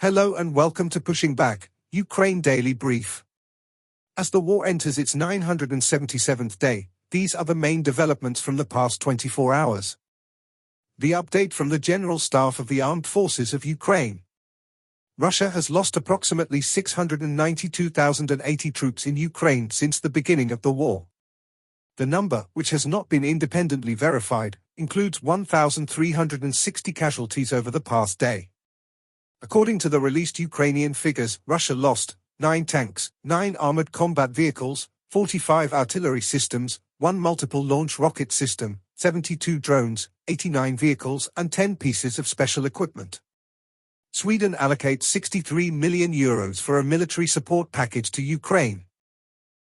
Hello and welcome to Pushing Back, Ukraine Daily Brief. As the war enters its 977th day, these are the main developments from the past 24 hours. The update from the General Staff of the Armed Forces of Ukraine. Russia has lost approximately 692,080 troops in Ukraine since the beginning of the war. The number, which has not been independently verified, includes 1,360 casualties over the past day. According to the released Ukrainian figures, Russia lost 9 tanks, 9 armored combat vehicles, 45 artillery systems, 1 multiple launch rocket system, 72 drones, 89 vehicles and 10 pieces of special equipment. Sweden allocates €63 million for a military support package to Ukraine.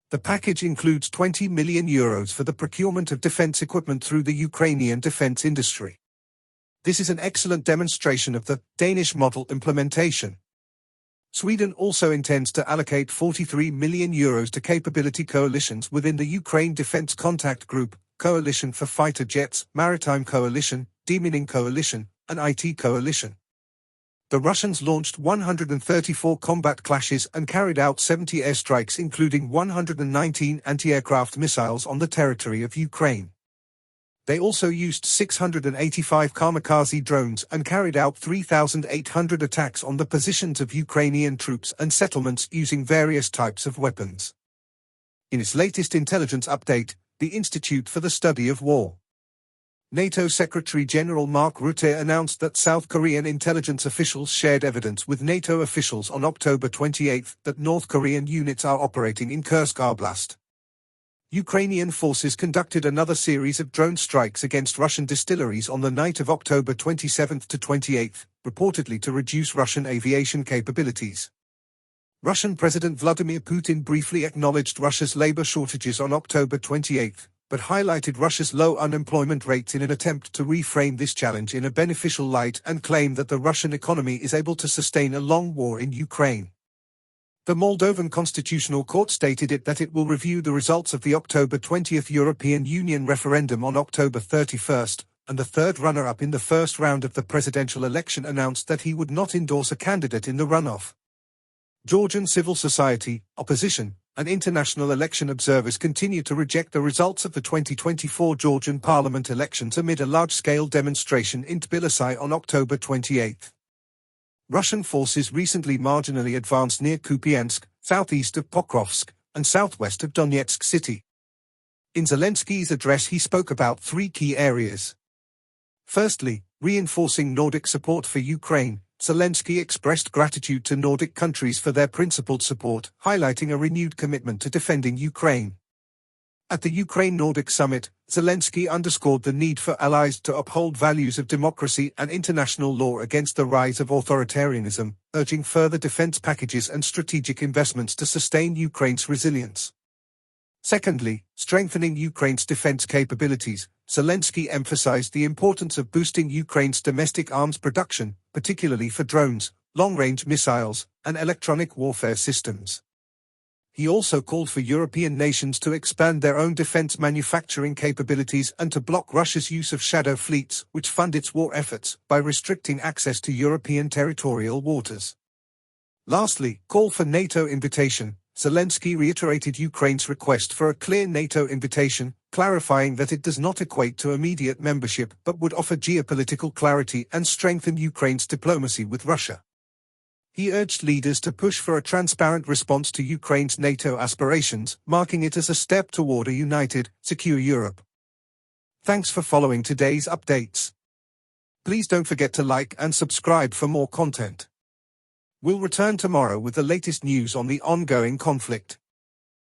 The package includes €20 million for the procurement of defense equipment through the Ukrainian defense industry. This is an excellent demonstration of the Danish model implementation. Sweden also intends to allocate €43 million to capability coalitions within the Ukraine Defense Contact Group, Coalition for Fighter Jets, Maritime Coalition, Demining Coalition, and IT Coalition. The Russians launched 134 combat clashes and carried out 70 airstrikes, including 119 anti-aircraft missiles on the territory of Ukraine. They also used 685 kamikaze drones and carried out 3,800 attacks on the positions of Ukrainian troops and settlements using various types of weapons. In its latest intelligence update, the Institute for the Study of War, NATO Secretary-General Mark Rutte announced that South Korean intelligence officials shared evidence with NATO officials on October 28 that North Korean units are operating in Kursk Oblast. Ukrainian forces conducted another series of drone strikes against Russian distilleries on the night of October 27 to 28, reportedly to reduce Russian aviation capabilities. Russian President Vladimir Putin briefly acknowledged Russia's labor shortages on October 28, but highlighted Russia's low unemployment rates in an attempt to reframe this challenge in a beneficial light and claim that the Russian economy is able to sustain a long war in Ukraine. The Moldovan Constitutional Court stated that it will review the results of the October 20th European Union referendum on October 31st, and the third runner-up in the first round of the presidential election announced that he would not endorse a candidate in the runoff. Georgian civil society, opposition, and international election observers continue to reject the results of the 2024 Georgian parliament elections amid a large-scale demonstration in Tbilisi on October 28. Russian forces recently marginally advanced near Kupiansk, southeast of Pokrovsk, and southwest of Donetsk city. In Zelensky's address he spoke about 3 key areas. Firstly, reinforcing Nordic support for Ukraine. Zelensky expressed gratitude to Nordic countries for their principled support, highlighting a renewed commitment to defending Ukraine. At the Ukraine-Nordic Summit, Zelensky underscored the need for allies to uphold values of democracy and international law against the rise of authoritarianism, urging further defense packages and strategic investments to sustain Ukraine's resilience. Secondly, strengthening Ukraine's defense capabilities. Zelensky emphasized the importance of boosting Ukraine's domestic arms production, particularly for drones, long-range missiles, and electronic warfare systems. He also called for European nations to expand their own defense manufacturing capabilities and to block Russia's use of shadow fleets, which fund its war efforts, by restricting access to European territorial waters. Lastly, call for NATO invitation. Zelensky reiterated Ukraine's request for a clear NATO invitation, clarifying that it does not equate to immediate membership but would offer geopolitical clarity and strengthen Ukraine's diplomacy with Russia. He urged leaders to push for a transparent response to Ukraine's NATO aspirations, marking it as a step toward a united, secure Europe. Thanks for following today's updates. Please don't forget to like and subscribe for more content. We'll return tomorrow with the latest news on the ongoing conflict.